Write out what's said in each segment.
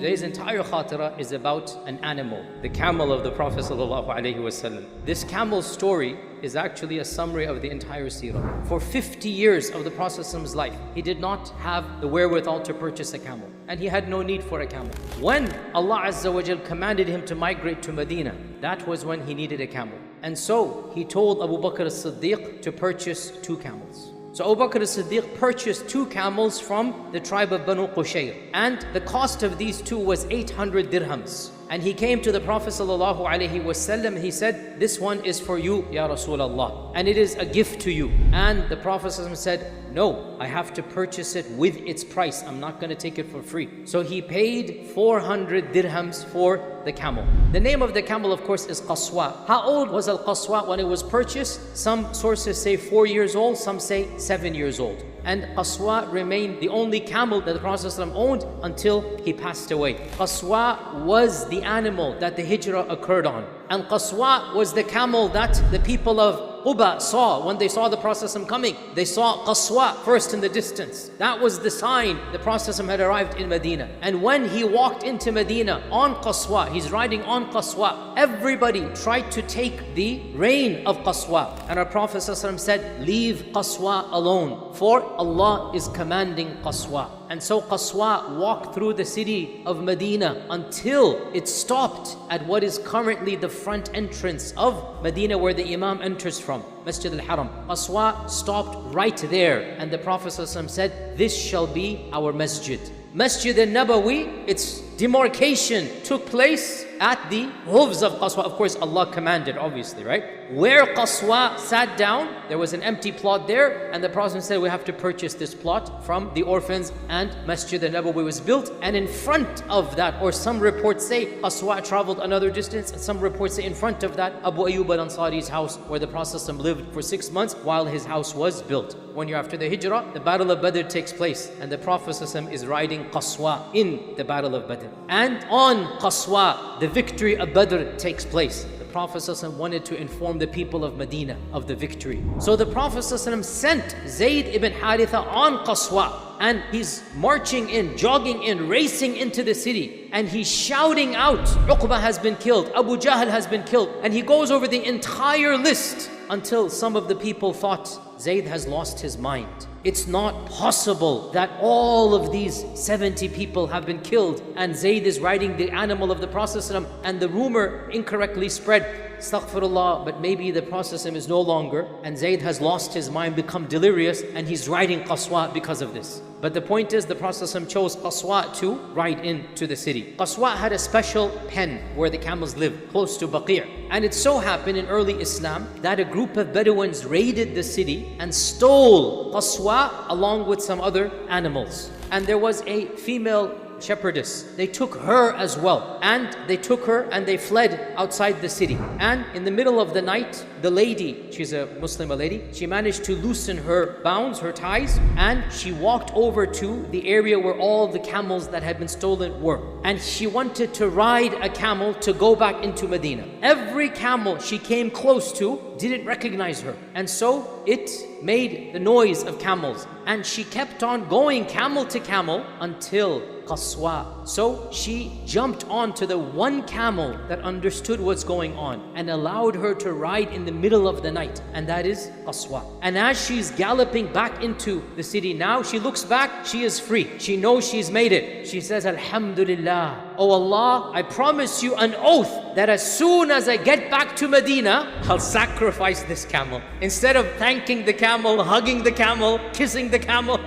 Today's entire khatira is about an animal, the camel of the Prophet ﷺ. This camel's story is actually a summary of the entire seerah. For 50 years of the Prophet's life, he did not have the wherewithal to purchase a camel, and he had no need for a camel. When Allah Azza wa Jal commanded him to migrate to Medina, that was when he needed a camel. And so he told Abu Bakr as-Siddiq to purchase 2 camels. So Abu Bakr as-Siddiq purchased 2 camels from the tribe of Banu Qushayr, and the cost of these 2 was 800 dirhams. And he came to the Prophet ﷺ, he said, "This one is for you, Ya Rasulullah, and it is a gift to you." And the Prophet ﷺ said, "No, I have to purchase it with its price. I'm not going to take it for free." So he paid 400 dirhams for the camel. The name of the camel, of course, is Qaswa. How old was Al-Qaswa when it was purchased? Some sources say 4 years old, some say 7 years old. And Qaswa remained the only camel that the Prophet ﷺ owned until he passed away. Qaswa was the animal that the hijrah occurred on. And Qaswa was the camel that the people of Quba saw when they saw the Prophet ﷺ coming. They saw Qaswa first in the distance. That was the sign the Prophet ﷺ had arrived in Medina. And when he walked into Medina on Qaswa, he's riding on Qaswa, everybody tried to take the reign of Qaswa. And our Prophet ﷺ said, "Leave Qaswa alone, for Allah is commanding Qaswa." And so Qaswa walked through the city of Medina until it stopped at what is currently the front entrance of Medina, where the Imam enters from, Masjid al-Haram. Qaswa stopped right there, and the Prophet ﷺ said, "This shall be our masjid." Masjid al-Nabawi, its demarcation took place at the hooves of Qaswa. Of course, Allah commanded, obviously, right? Where Qaswa sat down, there was an empty plot there, and the Prophet said, "We have to purchase this plot from the orphans," and Masjid al-Nabawi was built. And in front of that, or some reports say Qaswa traveled another distance, and some reports say in front of that, Abu Ayyub al-Ansari's house, where the Prophet lived for 6 months while his house was built. 1 year after the hijrah, the Battle of Badr takes place, and the Prophet is riding Qaswa in the Battle of Badr. And on Qaswa, the victory of Badr takes place. The Prophet ﷺ wanted to inform the people of Medina of the victory. So the Prophet ﷺ sent Zayd ibn Haritha on Qaswa, and he's marching in, jogging in, racing into the city, and he's shouting out, "Uqba has been killed, Abu Jahl has been killed." And he goes over the entire list until some of the people thought Zayd has lost his mind. It's not possible that all of these 70 people have been killed and Zayd is riding the animal of the Prophet ﷺ, and the rumor incorrectly spread. Astaghfirullah, but maybe the Prophet ﷺ is no longer, and Zayd has lost his mind, become delirious, and he's riding Qaswa because of this. But the point is, the Prophet ﷺ chose Qaswa to ride into the city. Qaswa had a special pen where the camels lived, close to Baqi'. And it so happened in early Islam that a group of Bedouins raided the city and stole Qaswa along with some other animals. And there was a female shepherdess. They took her as well, and they took her and they fled outside the city. And in the middle of the night, the lady, she's a Muslim lady, she managed to loosen her bounds, her ties, and she walked over to the area where all the camels that had been stolen were. And she wanted to ride a camel to go back into Medina. Every camel she came close to didn't recognize her, and so it made the noise of camels. And she kept on going camel to camel until Qaswa. So she jumped onto the one camel that understood what's going on and allowed her to ride in the middle of the night, and that is Qaswa. And as she's galloping back into the city now, she looks back, she is free. She knows she's made it. She says, "Alhamdulillah, oh Allah, I promise you an oath that as soon as I get back to Medina, I'll sacrifice this camel." Instead of thanking the camel, hugging the camel, kissing the camel,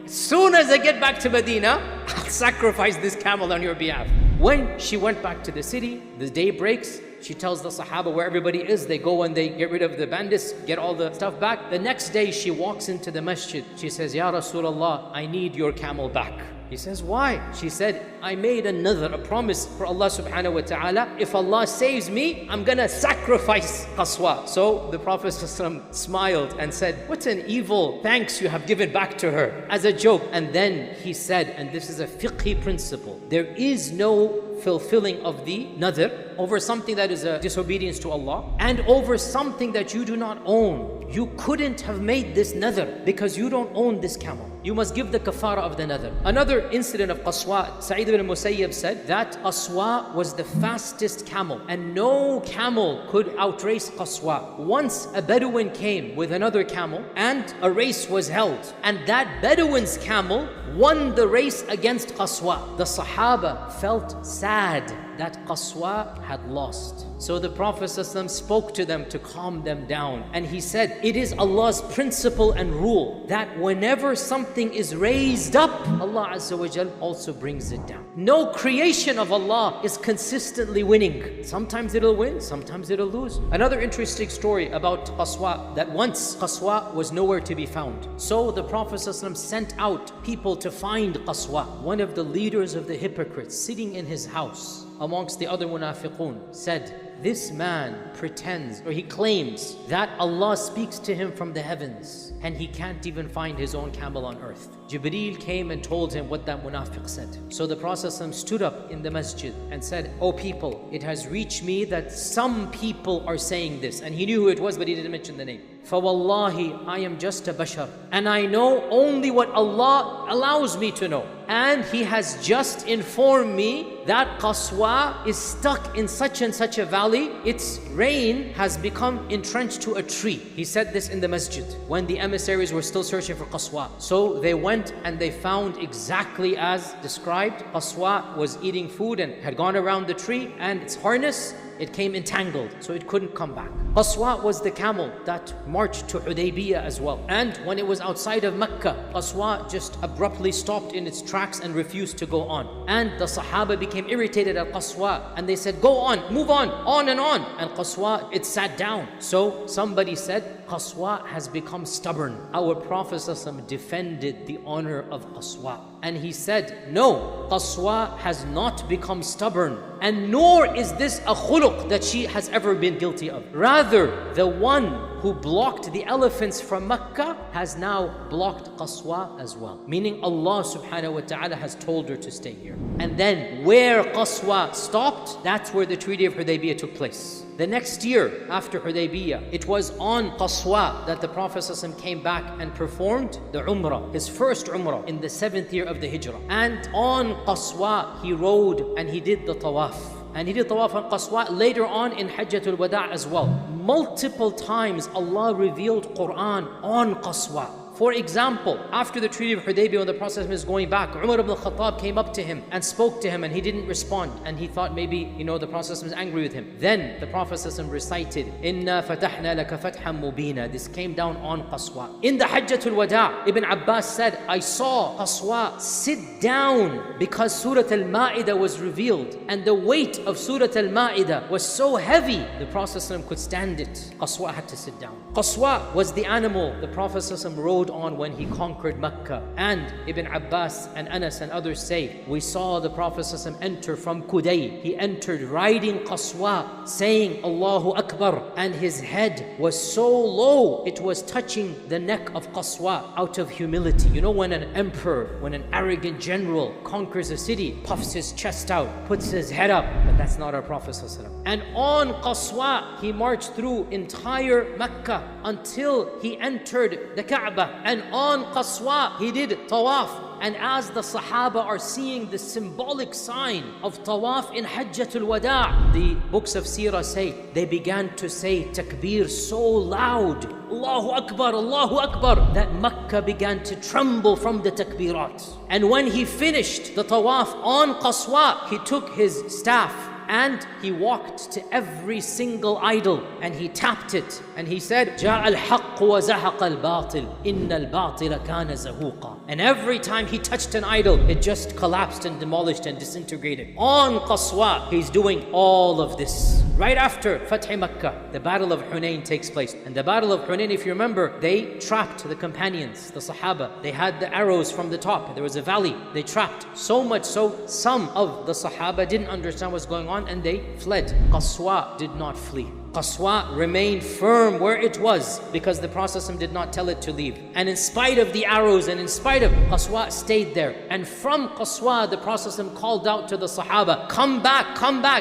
as soon as I get back to Medina, I'll sacrifice this camel on your behalf. When she went back to the city, the day breaks, she tells the Sahaba where everybody is. They go and they get rid of the bandits, get all the stuff back. The next day she walks into the masjid. She says, "Ya Rasulullah, I need your camel back." He says, "Why?" She said, "I made a promise for Allah subhanahu wa ta'ala. If Allah saves me, I'm gonna sacrifice Qaswa." So the Prophet ﷺ smiled and said, "What an evil thanks you have given back to her," as a joke. And then he said, and this is a fiqhi principle, there is no fulfilling of the nadr over something that is a disobedience to Allah, and over something that you do not own. You couldn't have made this nadr because you don't own this camel. You must give the kafara of the nadr. Another incident of Qaswa, Sa'id ibn Musayyib said that Qaswa was the fastest camel and no camel could outrace Qaswa. Once a Bedouin came with another camel and a race was held, and that Bedouin's camel won the race against Qaswa. The Sahaba felt sad that Qaswa had lost. So the Prophet ﷺ spoke to them to calm them down. And he said, it is Allah's principle and rule that whenever something is raised up, Allah Azza wa Jal also brings it down. No creation of Allah is consistently winning. Sometimes it'll win, sometimes it'll lose. Another interesting story about Qaswa, that once Qaswa was nowhere to be found. So the Prophet ﷺ sent out people to find Qaswa. One of the leaders of the hypocrites sitting in his house amongst the other munafiqun said, this man pretends, or he claims, that Allah speaks to him from the heavens and he can't even find his own camel on earth. Jibreel came and told him what that munafiq said. So the Prophet ﷺ stood up in the masjid and said, O people, it has reached me that some people are saying this. And he knew who it was, but he didn't mention the name. فَوَاللَّهِ, I am just a bashar, and I know only what Allah allows me to know. And He has just informed me that Qaswa is stuck in such and such a valley. Its rain has become entrenched to a tree. He said this in the masjid when the emissaries were still searching for Qaswa. So they went and they found exactly as described. Qaswa was eating food and had gone around the tree, and its harness, it came entangled, so it couldn't come back. Qaswa was the camel that marched to Hudaybiyah as well. And when it was outside of Mecca, Qaswa just abruptly stopped in its tracks and refused to go on. And the Sahaba became irritated at Qaswa, and they said, go on, move on and on. And Qaswa, it sat down. So somebody said, Qaswa has become stubborn. Our Prophet ﷺ defended the honor of Qaswa. And he said, no, Qaswa has not become stubborn, and nor is this a khuluq that she has ever been guilty of. Rather, the one who blocked the elephants from Mecca has now blocked Qaswa as well. Meaning Allah subhanahu wa ta'ala has told her to stay here. And then where Qaswa stopped, that's where the Treaty of Hudaybiyah took place. The next year after Hudaybiyah, it was on Qaswa that the Prophet ﷺ came back and performed the Umrah, his first Umrah in the 7th year of the Hijrah. And on Qaswa, he rode and he did the Tawaf. And he did Tawaf on Qaswa later on in Hajjatul Wada' as well. Multiple times Allah revealed Quran on Qaswa. For example, after the Treaty of Hudaybiyah, when the Prophet is going back, Umar ibn al-Khattab came up to him and spoke to him, and he didn't respond. And he thought maybe, the Prophet was angry with him. Then the Prophet recited, Inna fatahna laka fathan mubina. This came down on Qaswa. In the Hajjatul Wada', Ibn Abbas said, I saw Qaswa sit down because Surah Al-Ma'idah was revealed. And the weight of Surah Al-Ma'idah was so heavy, the Prophet could stand it. Qaswa had to sit down. Qaswa was the animal the Prophet rode on when he conquered Mecca. And Ibn Abbas and Anas and others say, we saw the Prophet ﷺ enter from Quday. He entered riding Qaswa, saying Allahu Akbar, and his head was so low it was touching the neck of Qaswa out of humility. When an emperor, when an arrogant general conquers a city, puffs his chest out, puts his head up, but that's not our Prophet ﷺ. And on Qaswa, he marched through entire Mecca until he entered the Kaaba. And on Qaswa, he did Tawaf. And as the Sahaba are seeing the symbolic sign of Tawaf in Hajjatul Wada', the books of Seerah say, they began to say takbir so loud, Allahu Akbar, that Mecca began to tremble from the takbirat. And when he finished the Tawaf on Qaswa, he took his staff and he walked to every single idol and he tapped it and he said, جاء الحق وزهق الباطل إن الباطل كان زهوقا. And every time he touched an idol, it just collapsed and demolished and disintegrated. On Qaswa, he's doing all of this. Right after Fath Makkah, the Battle of Hunayn takes place. And the Battle of Hunayn, if you remember, they trapped the companions, the Sahaba. They had the arrows from the top. There was a valley. They trapped. So much so, some of the Sahaba didn't understand what's going on and they fled. Qaswa did not flee. Qaswa remained firm where it was because the Prophet did not tell it to leave. And in spite of the arrows and in spite of, Qaswa stayed there. And from Qaswa, the Prophet called out to the Sahaba, come back.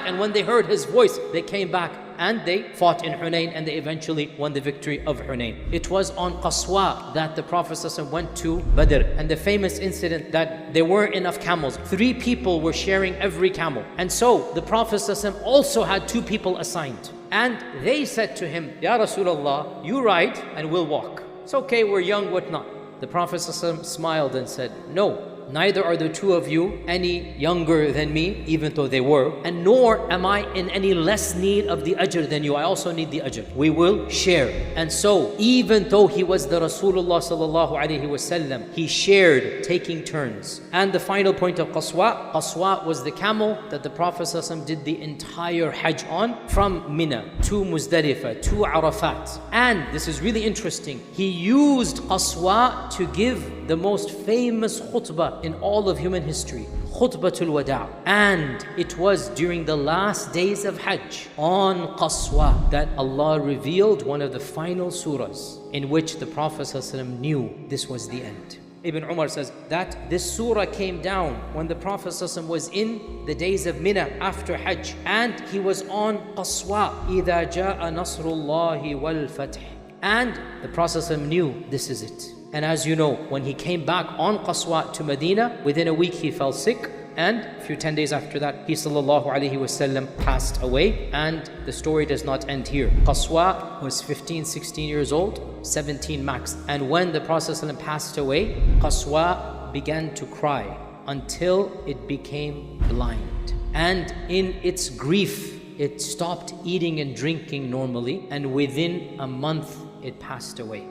And when they heard his voice, they came back and they fought in Hunayn, and they eventually won the victory of Hunayn. It was on Qaswa that the Prophet ﷺ went to Badr, and the famous incident that there weren't enough camels. 3 people were sharing every camel, and so the Prophet ﷺ also had 2 people assigned. And they said to him, Ya Rasulullah, you ride and we'll walk. It's okay, we're young, whatnot. The Prophet ﷺ smiled and said, no, neither are the 2 of you any younger than me, even though they were, and nor am I in any less need of the ajr than you. I also need the ajr. We will share. And so, even though he was the Rasulullah sallallahu alaihi wasallam, he shared, taking turns. And the final point of Qaswa, Qaswa was the camel that the Prophet ﷺ did the entire Hajj on, from Mina to Muzdalifah to Arafat. And this is really interesting. He used Qaswa to give the most famous khutbah in all of human history, Khutbatul Wada'. And it was during the last days of Hajj on Qaswa that Allah revealed one of the final surahs in which the Prophet ﷺ knew this was the end. Ibn Umar says that this surah came down when the Prophet ﷺ was in the days of Mina after Hajj, and he was on Qaswa, إِذَا جَاءَ نَصْرُ اللَّهِ وَالْفَتْحِ. And the Prophet ﷺ knew this is it. And as you know, when he came back on Qaswa to Medina, within a week he fell sick, and a few 10 days after that, he sallallahu alaihi wasallam passed away. And the story does not end here. Qaswa was 15, 16 years old, 17 max. And when the Prophet ﷺ passed away, Qaswa began to cry until it became blind. And in its grief, it stopped eating and drinking normally, and within a month, it passed away.